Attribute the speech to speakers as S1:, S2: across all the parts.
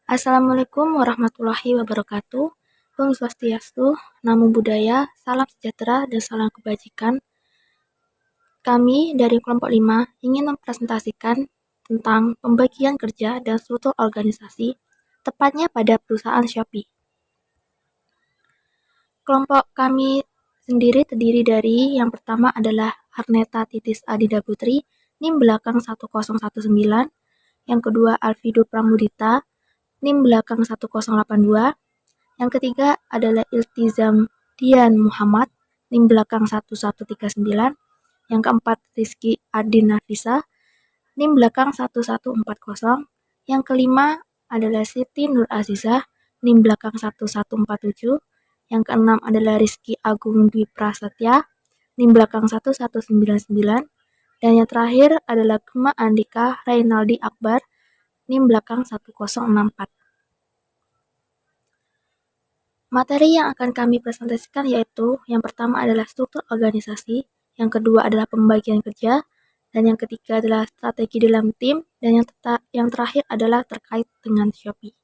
S1: Assalamualaikum warahmatullahi wabarakatuh. Om Swastiastu, Namo Buddhaya, Salam Sejahtera, dan Salam Kebajikan. Kami dari kelompok 5 ingin mempresentasikan tentang pembagian kerja dan struktur organisasi, tepatnya pada perusahaan Shopee. Kelompok kami sendiri terdiri dari yang pertama adalah Arneta Titis Adida Putri, NIM belakang 1019, yang kedua Alfido Pramudita, NIM belakang 1082, yang ketiga adalah Iltizam Dian Muhammad, NIM belakang 1139, yang keempat Rizky Adin Nafisa, NIM belakang 1140, yang kelima adalah Siti Nur Azizah, NIM belakang 1147, yang keenam adalah Rizky Agung Dwi Prasetya, NIM belakang 1199, dan yang terakhir adalah Gema Andika Rainaldi Akbar, NIM belakang 1064. Materi yang akan kami presentasikan yaitu yang pertama adalah struktur organisasi, yang kedua adalah pembagian kerja, dan yang ketiga adalah strategi dalam tim, dan yang terakhir adalah terkait dengan Shopee.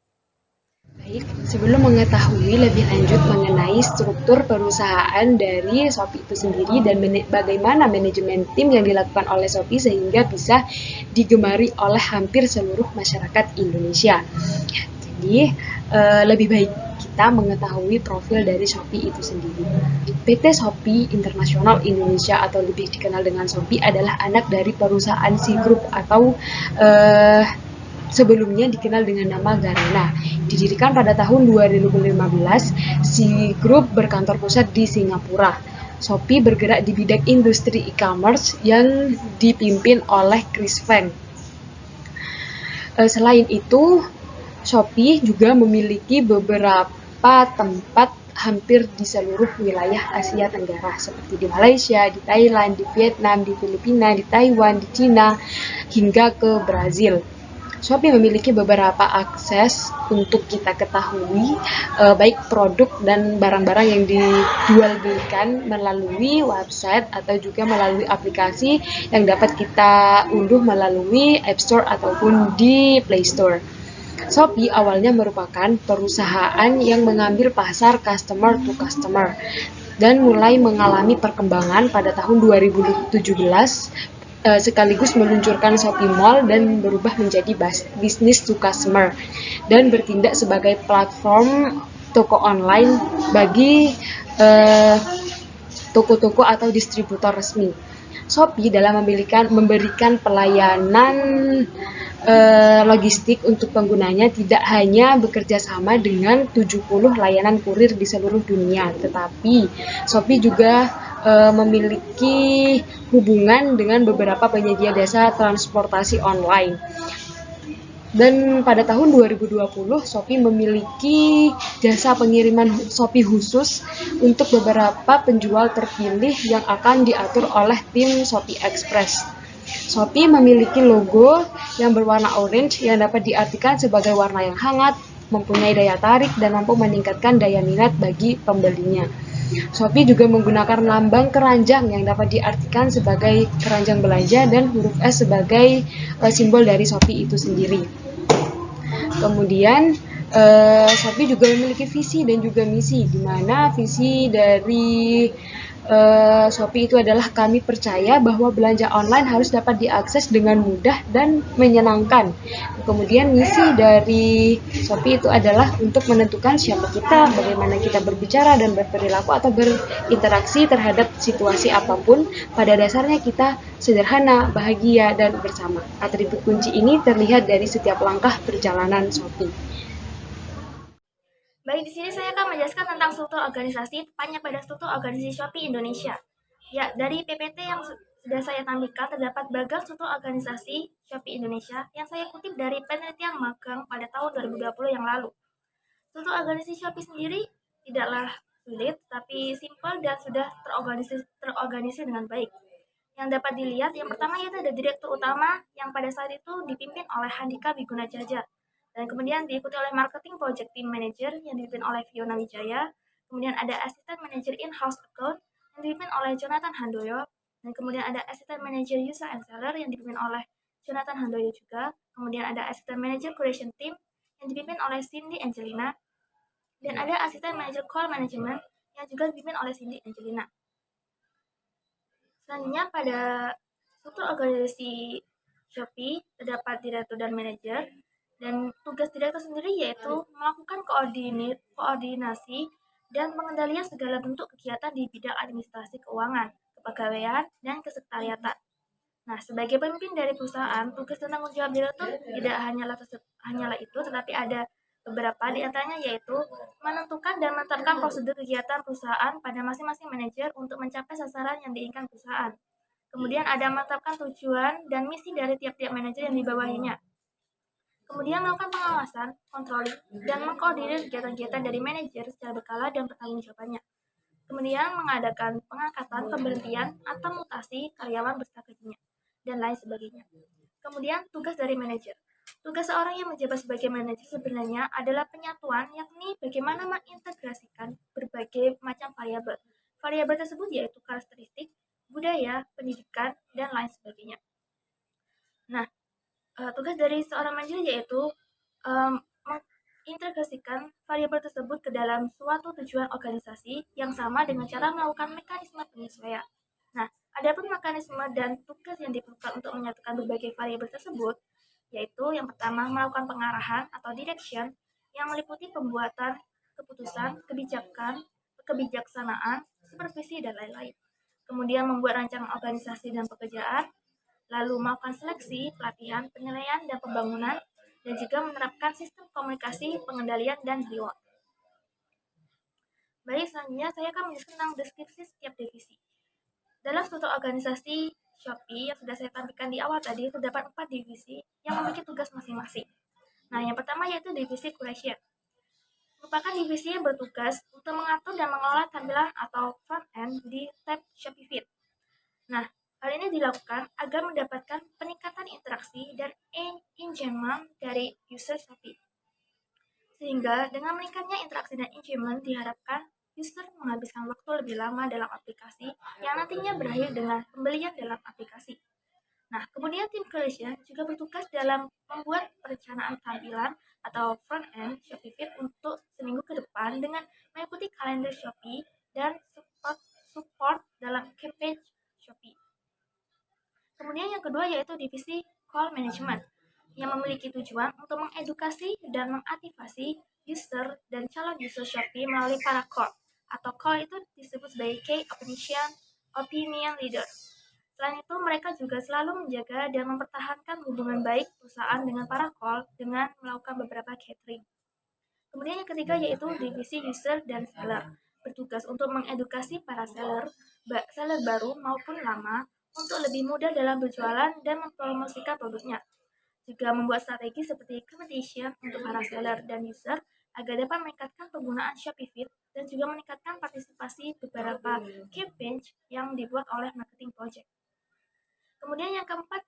S2: Baik, sebelum mengetahui lebih lanjut mengenai struktur perusahaan dari Shopee itu sendiri dan bagaimana manajemen tim yang dilakukan oleh Shopee sehingga bisa digemari oleh hampir seluruh masyarakat Indonesia. Jadi, lebih baik kita mengetahui profil dari Shopee itu sendiri. PT Shopee Internasional Indonesia atau lebih dikenal dengan Shopee adalah anak dari perusahaan C Group atau sebelumnya dikenal dengan nama Garena. Didirikan pada tahun 2015, C Group berkantor pusat di Singapura. Shopee bergerak di bidang industri e-commerce yang dipimpin oleh Chris Feng. Selain itu, Shopee juga memiliki beberapa tempat hampir di seluruh wilayah Asia Tenggara seperti di Malaysia, di Thailand, di Vietnam, di Filipina, di Taiwan, di Cina, hingga ke Brazil. Shopee memiliki beberapa akses untuk kita ketahui baik produk dan barang-barang yang dijual belikan melalui website atau juga melalui aplikasi yang dapat kita unduh melalui App Store ataupun di Play Store. Shopee awalnya merupakan perusahaan yang mengambil pasar customer to customer dan mulai mengalami perkembangan pada tahun 2017 sekaligus meluncurkan Shopee Mall dan berubah menjadi business to customer dan bertindak sebagai platform toko online bagi toko-toko atau distributor resmi. Shopee dalam memberikan pelayanan logistik untuk penggunanya tidak hanya bekerja sama dengan 70 layanan kurir di seluruh dunia, tetapi Shopee juga memiliki hubungan dengan beberapa penyedia jasa transportasi online. Dan pada tahun 2020, Shopee memiliki jasa pengiriman Shopee khusus untuk beberapa penjual terpilih yang akan diatur oleh tim Shopee Express. Shopee memiliki logo yang berwarna orange yang dapat diartikan sebagai warna yang hangat, mempunyai daya tarik, dan mampu meningkatkan daya minat bagi pembelinya. Shopee juga menggunakan lambang keranjang yang dapat diartikan sebagai keranjang belanja dan huruf S sebagai simbol dari Shopee itu sendiri. Kemudian Shopee juga memiliki visi dan juga misi, di mana visi dari Shopee itu adalah kami percaya bahwa belanja online harus dapat diakses dengan mudah dan menyenangkan. Kemudian misi dari Shopee itu adalah untuk menentukan siapa kita, bagaimana kita berbicara dan berperilaku atau berinteraksi terhadap situasi apapun. Pada dasarnya kita sederhana, bahagia, dan bersama. Atribut kunci ini terlihat dari setiap langkah perjalanan Shopee.
S1: Baik, di sini saya akan menjelaskan tentang struktur organisasi, tepatnya pada struktur organisasi Shopee Indonesia. Ya, dari PPT yang sudah saya tampilkan terdapat beragam struktur organisasi Shopee Indonesia yang saya kutip dari penelitian magang pada tahun 2020 yang lalu. Struktur organisasi Shopee sendiri tidaklah sulit, tapi simpel dan sudah terorganisir dengan baik. Yang dapat dilihat, yang pertama yaitu ada direktur utama yang pada saat itu dipimpin oleh Handika Wiguna Jaja. Dan kemudian diikuti oleh marketing project team manager yang dipimpin oleh Fiona Wijaya. Kemudian ada assistant manager in-house account yang dipimpin oleh Jonathan Handoyo. Dan kemudian ada assistant manager user and seller yang dipimpin oleh Jonathan Handoyo juga. Kemudian ada assistant manager creation team yang dipimpin oleh Cindy Angelina, dan ada asisten manajer call management yang juga dipimpin oleh Cindy Angelina. Selanjutnya pada struktur organisasi Shopee terdapat direktur dan manajer, dan tugas direktur sendiri yaitu melakukan koordinasi dan pengendalian segala bentuk kegiatan di bidang administrasi keuangan, kepegawaian, dan kesekretariatan. Nah, sebagai pemimpin dari perusahaan, tugas dan tanggung jawab direktur tidak hanyalah itu, tetapi ada beberapa di antaranya yaitu menentukan dan menetapkan prosedur kegiatan perusahaan pada masing-masing manajer untuk mencapai sasaran yang diinginkan perusahaan. Kemudian ada menetapkan tujuan dan misi dari tiap-tiap manajer yang di bawahnya. Kemudian melakukan pengawasan, controlling, dan mengkoordinir kegiatan-kegiatan dari manajer secara berkala dan pertanggungjawabannya. Kemudian mengadakan pengangkatan, pemberhentian, atau mutasi karyawan beserta gajinya, dan lain sebagainya. Kemudian tugas dari manajer. Tugas seorang yang menjabat sebagai manajer sebenarnya adalah penyatuan, yakni bagaimana mengintegrasikan berbagai macam variabel. Variabel tersebut yaitu karakteristik, budaya, pendidikan, dan lain sebagainya. Nah, tugas dari seorang manajer yaitu mengintegrasikan variabel tersebut ke dalam suatu tujuan organisasi yang sama dengan cara melakukan mekanisme penyesuaian. Nah, adapun mekanisme dan tugas yang diperlukan untuk menyatukan berbagai variabel tersebut, yaitu yang pertama melakukan pengarahan atau direction yang meliputi pembuatan keputusan, kebijaksanaan, supervisi, dan lain-lain. Kemudian membuat rancangan organisasi dan pekerjaan, lalu melakukan seleksi, pelatihan, penilaian, dan pembangunan, dan juga menerapkan sistem komunikasi, pengendalian, dan reward. Baik, selanjutnya saya akan menjelaskan tentang deskripsi setiap divisi. Dalam struktur organisasi Shopee yang sudah saya tampilkan di awal tadi, terdapat 4 divisi yang memiliki tugas masing-masing. Nah, yang pertama yaitu divisi curation. Merupakan divisi yang bertugas untuk mengatur dan mengelola tampilan atau front end di tab Shopee Feed. Nah, hal ini dilakukan agar mendapatkan peningkatan interaksi dan engagement dari user Shopee. Sehingga dengan meningkatnya interaksi dan engagement diharapkan user menghabiskan waktu lebih lama dalam aplikasi yang nantinya berakhir dengan pembelian dalam aplikasi. Nah, kemudian tim creation juga bertugas dalam membuat perencanaan tampilan atau front end Shopee Feed untuk seminggu ke depan dengan mengikuti kalender Shopee dan support dalam campaign Shopee. Kemudian yang kedua yaitu divisi call management yang memiliki tujuan untuk mengedukasi dan mengaktifasi user dan calon user Shopee melalui para call, atau call itu disebut sebagai key opinion leader. Selain itu, mereka juga selalu menjaga dan mempertahankan hubungan baik perusahaan dengan para call dengan melakukan beberapa catering. Kemudian yang ketiga yaitu divisi user dan seller, bertugas untuk mengedukasi para seller baru maupun lama untuk lebih mudah dalam berjualan dan mempromosikan produknya. Juga membuat strategi seperti competition untuk para seller dan user agar dapat meningkatkan penggunaan Shopee Feed dan juga meningkatkan partisipasi beberapa campaign yang dibuat oleh marketing project. Kemudian yang keempat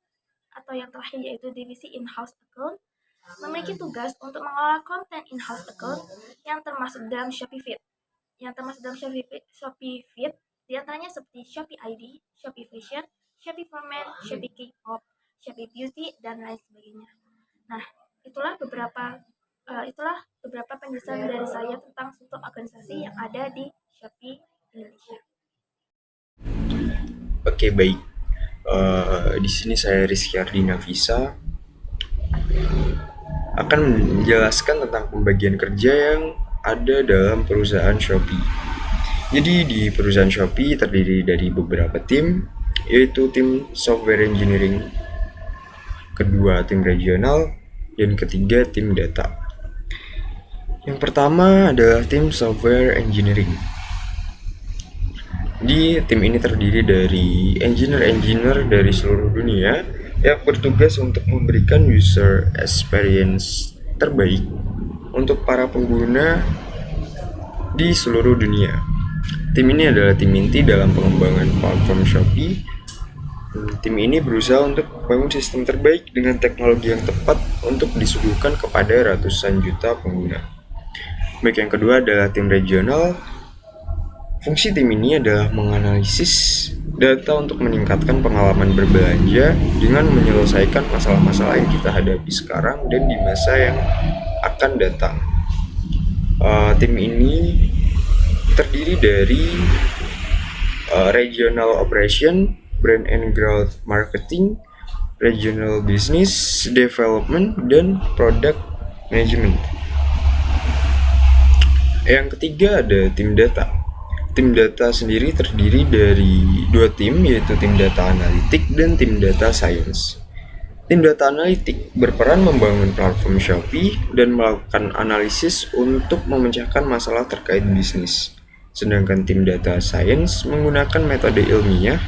S1: atau yang terakhir yaitu divisi in-house account, memiliki tugas untuk mengelola konten in-house account yang termasuk dalam Shopee Feed. Yang termasuk dalam Shopee Feed diantaranya seperti Shopee ID, Shopee Fashion, Shopee for Men, Shopee K-pop, Shopee Beauty, dan lain sebagainya. Nah, itulah beberapa penjelasan dari saya tentang struktur organisasi yang ada di Shopee Indonesia.
S3: Oke, baik. Di sini saya Rizky Ardina Visa akan menjelaskan tentang pembagian kerja yang ada dalam perusahaan Shopee. Jadi di perusahaan Shopee terdiri dari beberapa tim, yaitu tim software engineering, kedua tim regional, dan ketiga tim data. Yang pertama adalah tim software engineering. Di tim ini terdiri dari engineer dari seluruh dunia yang bertugas untuk memberikan user experience terbaik untuk para pengguna di seluruh dunia. Tim ini adalah tim inti dalam pengembangan platform Shopee. Tim ini berusaha untuk membangun sistem terbaik dengan teknologi yang tepat untuk disuguhkan kepada ratusan juta pengguna. Baik, yang kedua adalah tim regional. Fungsi tim ini adalah menganalisis data untuk meningkatkan pengalaman berbelanja dengan menyelesaikan masalah-masalah yang kita hadapi sekarang dan di masa yang akan datang. Tim ini terdiri dari regional operation, brand and growth marketing, regional business development, dan product management. Yang ketiga ada tim data. Tim data sendiri terdiri dari dua tim, yaitu tim data analitik dan tim data science. Tim data analitik berperan membangun platform Shopee dan melakukan analisis untuk memecahkan masalah terkait bisnis. Sedangkan tim data science menggunakan metode ilmiah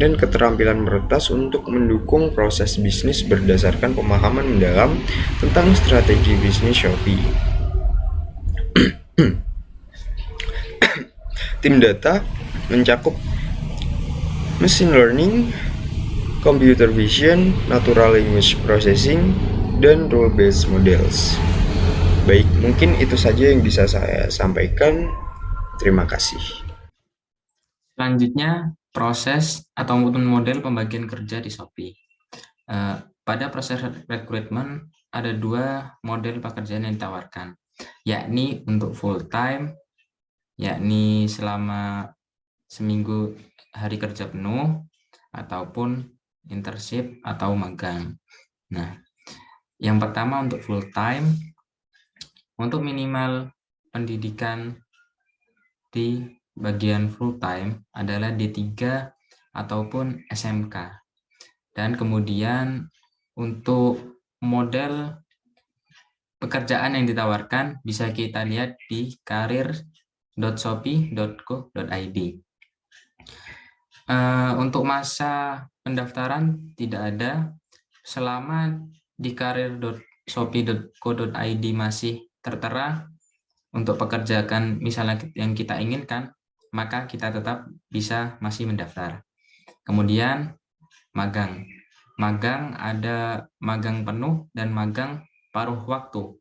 S3: dan keterampilan meretas untuk mendukung proses bisnis berdasarkan pemahaman mendalam tentang strategi bisnis Shopee. Tim data mencakup machine learning, computer vision, natural language processing, dan rule-based models. Baik, mungkin itu saja yang bisa saya sampaikan. Terima kasih.
S4: Selanjutnya, proses atau model pembagian kerja di Shopee. Pada proses rekrutmen, ada dua model pekerjaan yang ditawarkan, yakni untuk full-time, yakni selama seminggu hari kerja penuh, ataupun internship atau magang. Nah, yang pertama untuk full time, untuk minimal pendidikan di bagian full time adalah D3 ataupun SMK. Dan kemudian untuk model pekerjaan yang ditawarkan bisa kita lihat di karir.shopee.co.id. Untuk masa pendaftaran tidak ada, selama di karir.shopee.co.id masih tertera untuk pekerjaan misalnya yang kita inginkan, maka kita tetap bisa masih mendaftar. Kemudian magang. Magang ada magang penuh dan magang paruh waktu.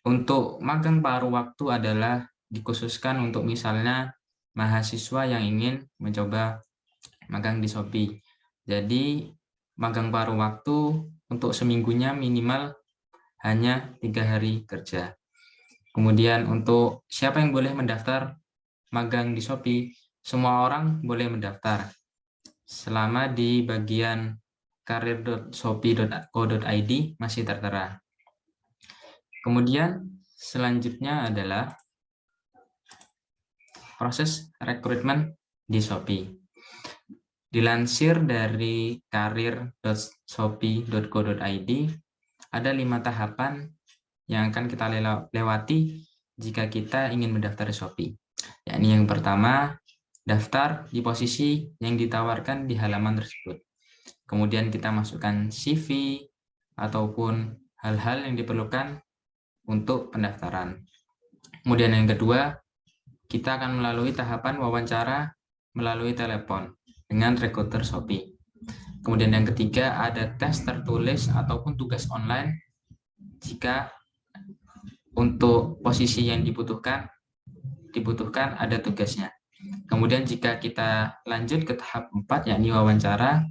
S4: Untuk magang paruh waktu adalah dikhususkan untuk misalnya mahasiswa yang ingin mencoba magang di Shopee. Jadi magang paruh waktu untuk seminggunya minimal hanya 3 hari kerja. Kemudian untuk siapa yang boleh mendaftar magang di Shopee, semua orang boleh mendaftar selama di bagian karir.shopee.co.id masih tertera. Kemudian selanjutnya adalah proses rekrutmen di Shopee. Dilansir dari karir.shopee.co.id, ada 5 tahapan yang akan kita lewati jika kita ingin mendaftar di Shopee. Yakni yang pertama, daftar di posisi yang ditawarkan di halaman tersebut. Kemudian kita masukkan CV ataupun hal-hal yang diperlukan untuk pendaftaran. Kemudian yang kedua, kita akan melalui tahapan wawancara melalui telepon dengan rekruter Shopee. Kemudian yang ketiga, ada tes tertulis ataupun tugas online jika untuk posisi yang dibutuhkan ada tugasnya. Kemudian jika kita lanjut ke tahap 4, yakni wawancara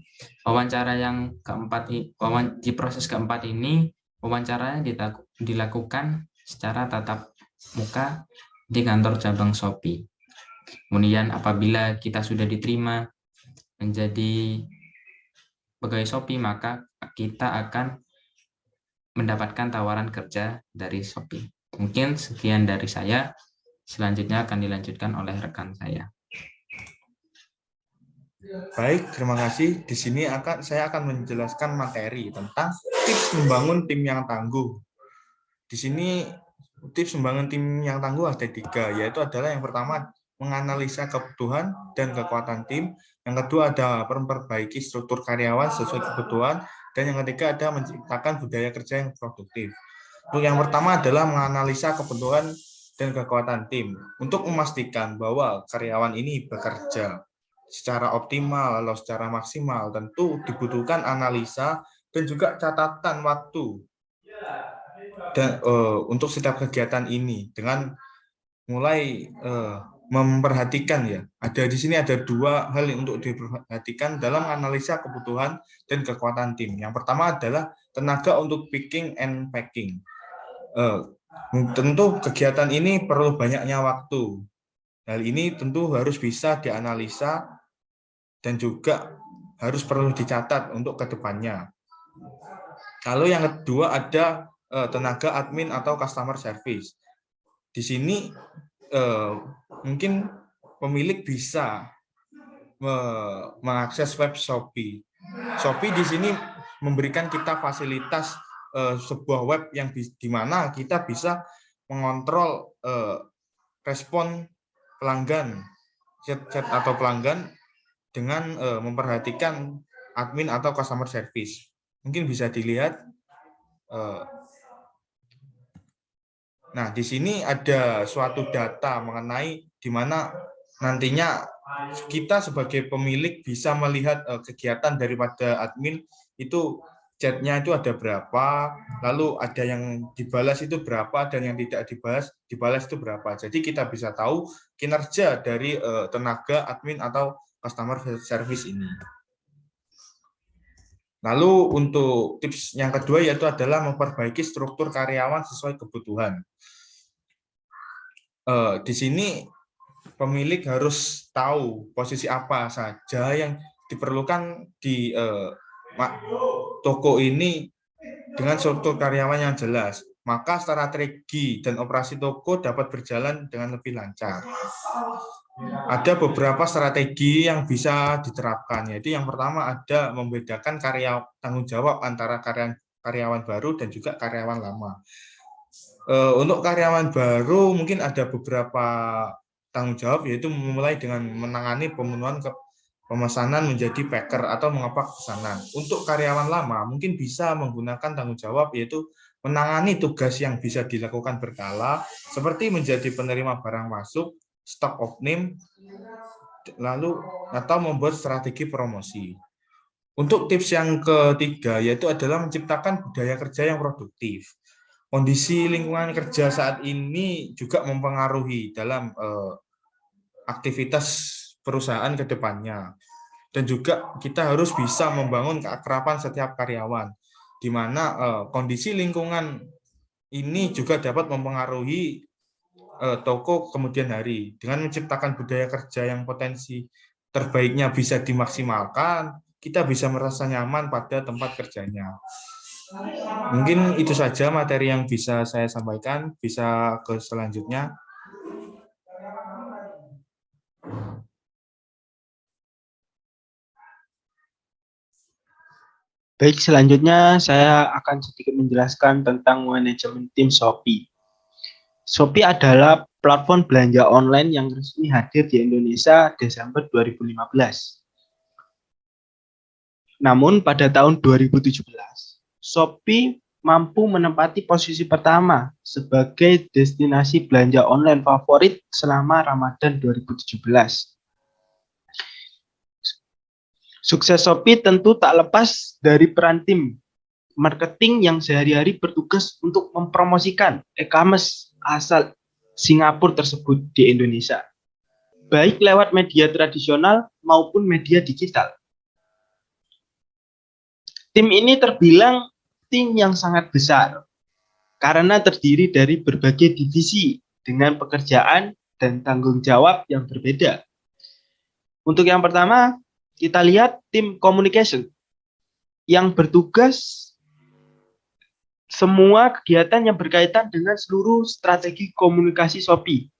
S4: yang keempat, di proses keempat ini wawancaranya dilakukan secara tatap muka di kantor cabang Shopee. Kemudian apabila kita sudah diterima menjadi pegawai Shopee, maka kita akan mendapatkan tawaran kerja dari Shopee. Mungkin sekian dari saya. Selanjutnya akan dilanjutkan oleh rekan saya.
S5: Baik, terima kasih. Di sini saya akan menjelaskan materi tentang tips membangun tim yang tangguh. Di sini tips membangun tim yang tangguh ada 3, yaitu adalah yang pertama menganalisa kebutuhan dan kekuatan tim, yang kedua ada memperbaiki struktur karyawan sesuai kebutuhan, dan yang ketiga ada menciptakan budaya kerja yang produktif. Untuk yang pertama adalah menganalisa kebutuhan dan kekuatan tim untuk memastikan bahwa karyawan ini bekerja secara optimal atau secara maksimal. Tentu dibutuhkan analisa dan juga catatan waktu dan untuk setiap kegiatan ini, dengan mulai memperhatikan ya. Di sini ada dua hal yang untuk diperhatikan dalam analisa kebutuhan dan kekuatan tim. Yang pertama adalah tenaga untuk picking and packing. Tentu kegiatan ini perlu banyaknya waktu. Hal ini tentu harus bisa dianalisa dan juga harus perlu dicatat untuk kedepannya. Lalu yang kedua ada tenaga admin atau customer service. Di sini mungkin pemilik bisa mengakses web Shopee. Shopee di sini memberikan kita fasilitas sebuah web yang di mana kita bisa mengontrol respon pelanggan, chat atau pelanggan dengan memperhatikan admin atau customer service. Mungkin bisa dilihat. Nah, di sini ada suatu data mengenai di mana nantinya kita sebagai pemilik bisa melihat kegiatan daripada admin itu, chatnya itu ada berapa, lalu ada yang dibalas itu berapa, dan yang tidak dibalas itu berapa. Jadi kita bisa tahu kinerja dari tenaga admin atau customer service ini. Lalu untuk tips yang kedua yaitu adalah memperbaiki struktur karyawan sesuai kebutuhan. Di sini pemilik harus tahu posisi apa saja yang diperlukan di toko ini dengan struktur karyawan yang jelas. Maka strategi dan operasi toko dapat berjalan dengan lebih lancar. Ada beberapa strategi yang bisa diterapkan, yaitu yang pertama ada membedakan tanggung jawab antara karyawan baru dan juga karyawan lama. Untuk karyawan baru mungkin ada beberapa tanggung jawab, yaitu memulai dengan menangani pemesanan menjadi packer atau mengepak pesanan. Untuk karyawan lama mungkin bisa menggunakan tanggung jawab, yaitu menangani tugas yang bisa dilakukan berkala, seperti menjadi penerima barang masuk, stok opening, lalu atau membuat strategi promosi. Untuk tips yang ketiga yaitu adalah menciptakan budaya kerja yang produktif. Kondisi lingkungan kerja saat ini juga mempengaruhi dalam aktivitas perusahaan ke depannya. Dan juga kita harus bisa membangun keakraban setiap karyawan, di mana kondisi lingkungan ini juga dapat mempengaruhi toko kemudian hari. Dengan menciptakan budaya kerja yang potensi terbaiknya bisa dimaksimalkan, kita bisa merasa nyaman pada tempat kerjanya. Mungkin itu saja materi yang bisa saya sampaikan. Bisa ke selanjutnya.
S6: Baik, selanjutnya saya akan sedikit menjelaskan tentang manajemen tim Shopee. Shopee adalah platform belanja online yang resmi hadir di Indonesia Desember 2015. Namun pada tahun 2017, Shopee mampu menempati posisi pertama sebagai destinasi belanja online favorit selama Ramadan 2017. Sukses Shopee tentu tak lepas dari peran tim marketing yang sehari-hari bertugas untuk mempromosikan e-commerce asal Singapura tersebut di Indonesia, baik lewat media tradisional maupun media digital. Tim ini terbilang tim yang sangat besar karena terdiri dari berbagai divisi dengan pekerjaan dan tanggung jawab yang berbeda. Untuk yang pertama, kita lihat tim communication yang bertugas semua kegiatan yang berkaitan dengan seluruh strategi komunikasi Shopee.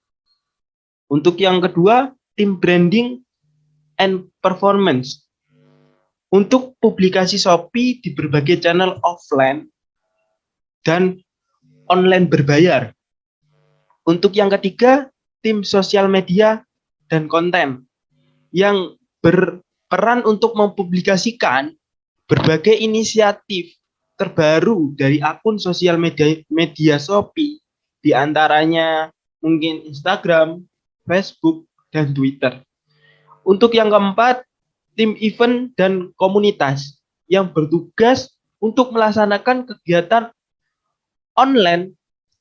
S6: Untuk yang kedua, tim branding and performance untuk publikasi Shopee di berbagai channel offline dan online berbayar. Untuk yang ketiga, tim sosial media dan konten yang berperan untuk mempublikasikan berbagai inisiatif terbaru dari akun sosial media Shopee, di antaranya mungkin Instagram, Facebook, dan Twitter. Untuk yang keempat, tim event dan komunitas yang bertugas untuk melaksanakan kegiatan online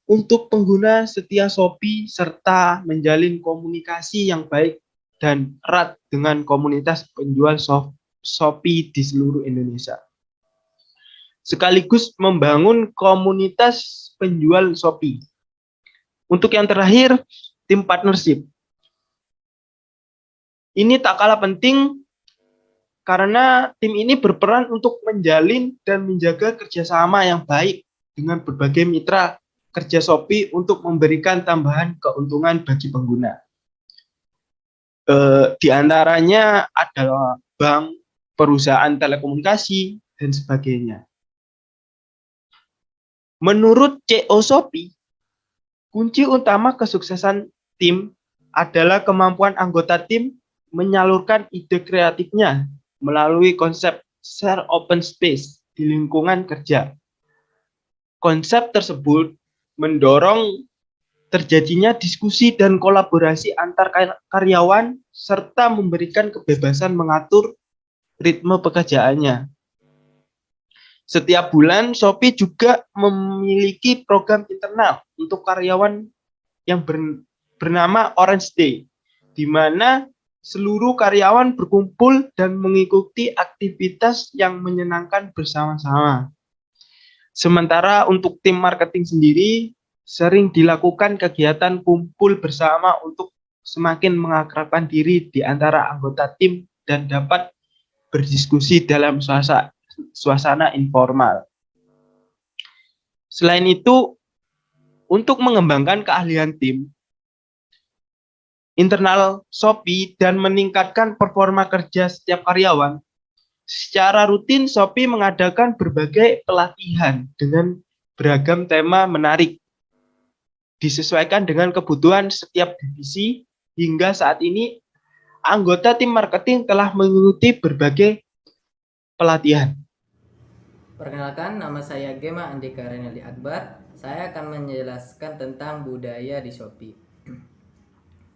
S6: untuk pengguna setia Shopee serta menjalin komunikasi yang baik dan erat dengan komunitas penjual Shopee di seluruh Indonesia. Sekaligus membangun komunitas penjual Shopee. Untuk yang terakhir, tim partnership. Ini tak kalah penting karena tim ini berperan untuk menjalin dan menjaga kerjasama yang baik dengan berbagai mitra kerja Shopee untuk memberikan tambahan keuntungan bagi pengguna. Di antaranya adalah bank, perusahaan telekomunikasi, dan sebagainya. Menurut CEO Shopee, kunci utama kesuksesan tim adalah kemampuan anggota tim menyalurkan ide kreatifnya melalui konsep share open space di lingkungan kerja. Konsep tersebut mendorong terjadinya diskusi dan kolaborasi antar karyawan serta memberikan kebebasan mengatur ritme pekerjaannya. Setiap bulan, Shopee juga memiliki program internal untuk karyawan yang bernama Orange Day, di mana seluruh karyawan berkumpul dan mengikuti aktivitas yang menyenangkan bersama-sama. Sementara untuk tim marketing sendiri, sering dilakukan kegiatan kumpul bersama untuk semakin mengakrabkan diri di antara anggota tim dan dapat berdiskusi dalam suasana informal. Selain itu, untuk mengembangkan keahlian tim, internal Shopee dan meningkatkan performa kerja setiap karyawan, secara rutin Shopee mengadakan berbagai pelatihan dengan beragam tema menarik, disesuaikan dengan kebutuhan setiap divisi. Hingga saat ini, anggota tim marketing telah mengikuti berbagai pelatihan.
S7: Perkenalkan, nama saya Gema Andika Renaldi Akbar. Saya akan menjelaskan tentang budaya di Shopee.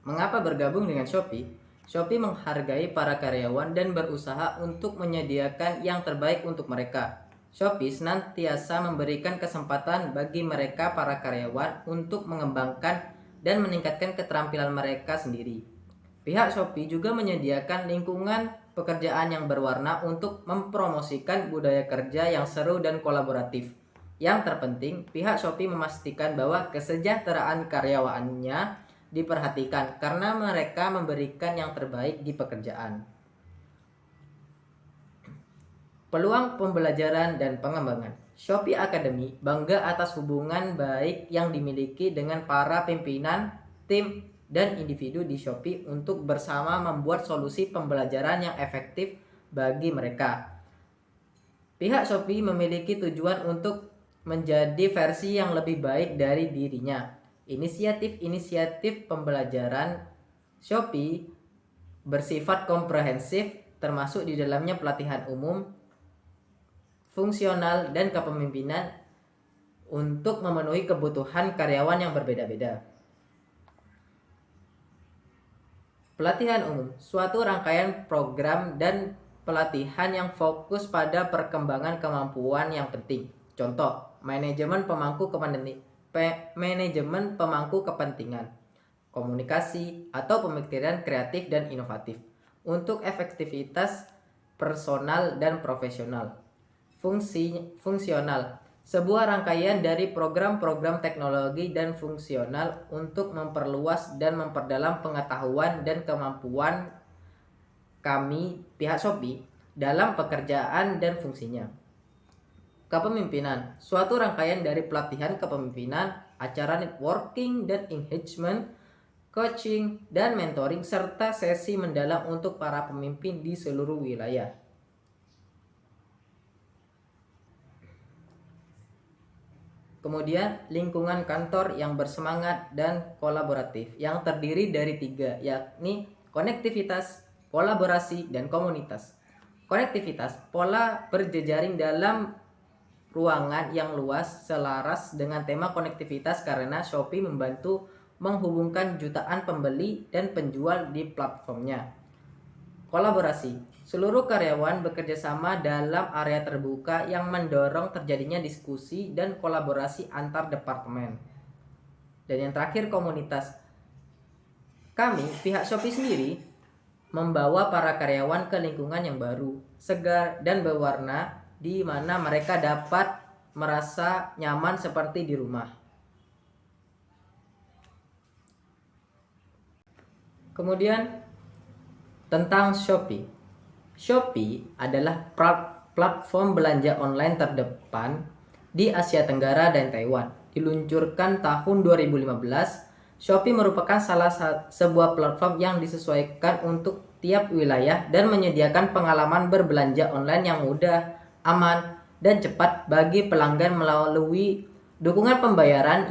S7: Mengapa bergabung dengan Shopee? Shopee menghargai para karyawan dan berusaha untuk menyediakan yang terbaik untuk mereka. Shopee senantiasa memberikan kesempatan bagi mereka para karyawan untuk mengembangkan dan meningkatkan keterampilan mereka sendiri. Pihak Shopee juga menyediakan lingkungan pekerjaan yang berwarna untuk mempromosikan budaya kerja yang seru dan kolaboratif. Yang terpenting, pihak Shopee memastikan bahwa kesejahteraan karyawannya diperhatikan karena mereka memberikan yang terbaik di pekerjaan. Peluang pembelajaran dan pengembangan. Shopee Academy bangga atas hubungan baik yang dimiliki dengan para pimpinan, tim, dan individu di Shopee untuk bersama membuat solusi pembelajaran yang efektif bagi mereka. Pihak Shopee memiliki tujuan untuk menjadi versi yang lebih baik dari dirinya. Inisiatif pembelajaran Shopee bersifat komprehensif, termasuk di dalamnya pelatihan umum, fungsional, dan kepemimpinan untuk memenuhi kebutuhan karyawan yang berbeda-beda. Pelatihan umum, suatu rangkaian program dan pelatihan yang fokus pada perkembangan kemampuan yang penting. Contoh, manajemen pemangku kepentingan, komunikasi, atau pemikiran kreatif dan inovatif untuk efektivitas personal dan profesional. Fungsional, sebuah rangkaian dari program-program teknologi dan fungsional untuk memperluas dan memperdalam pengetahuan dan kemampuan kami pihak Shopee dalam pekerjaan dan fungsinya. Kepemimpinan, suatu rangkaian dari pelatihan kepemimpinan, acara networking dan engagement, coaching dan mentoring, serta sesi mendalam untuk para pemimpin di seluruh wilayah. Kemudian, lingkungan kantor yang bersemangat dan kolaboratif yang terdiri dari 3, yakni konektivitas, kolaborasi, dan komunitas. Konektivitas, pola berjejaring dalam ruangan yang luas selaras dengan tema konektivitas karena Shopee membantu menghubungkan jutaan pembeli dan penjual di platformnya. Kolaborasi, seluruh karyawan bekerja sama dalam area terbuka yang mendorong terjadinya diskusi dan kolaborasi antar departemen. Dan yang terakhir, komunitas. Kami, pihak Shopee sendiri, membawa para karyawan ke lingkungan yang baru, segar, dan berwarna di mana mereka dapat merasa nyaman seperti di rumah. Kemudian tentang Shopee. Shopee adalah platform belanja online terdepan di Asia Tenggara dan Taiwan. Diluncurkan tahun 2015, Shopee merupakan sebuah platform yang disesuaikan untuk tiap wilayah dan menyediakan pengalaman berbelanja online yang mudah, aman, dan cepat bagi pelanggan melalui dukungan pembayaran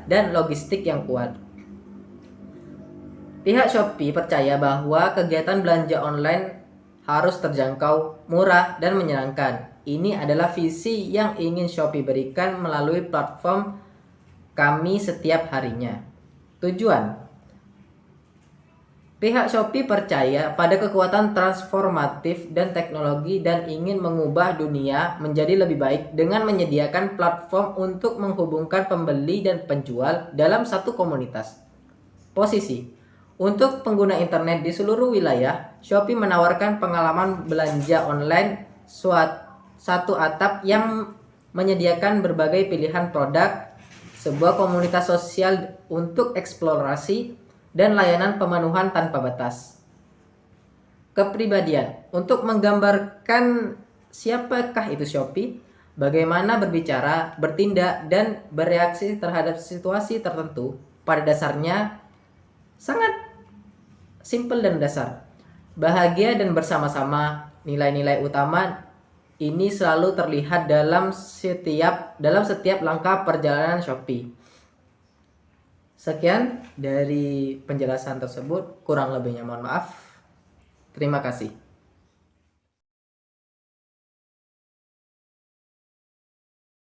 S7: dan logistik yang kuat. Pihak Shopee percaya bahwa kegiatan belanja online harus terjangkau, murah, dan menyenangkan. Ini adalah visi yang ingin Shopee berikan melalui platform kami setiap harinya. Tujuan: pihak Shopee percaya pada kekuatan transformatif dan teknologi dan ingin mengubah dunia menjadi lebih baik dengan menyediakan platform untuk menghubungkan pembeli dan penjual dalam satu komunitas. Posisi: untuk pengguna internet di seluruh wilayah, Shopee menawarkan pengalaman belanja online satu atap yang menyediakan berbagai pilihan produk, sebuah komunitas sosial untuk eksplorasi, dan layanan pemenuhan tanpa batas. Kepribadian: untuk menggambarkan siapakah itu Shopee, bagaimana berbicara, bertindak, dan bereaksi terhadap situasi tertentu, pada dasarnya sangat simpel dan dasar. Bahagia dan bersama-sama, nilai-nilai utama ini selalu terlihat dalam setiap langkah perjalanan Shopee. Sekian dari penjelasan tersebut, kurang lebihnya mohon maaf. Terima kasih.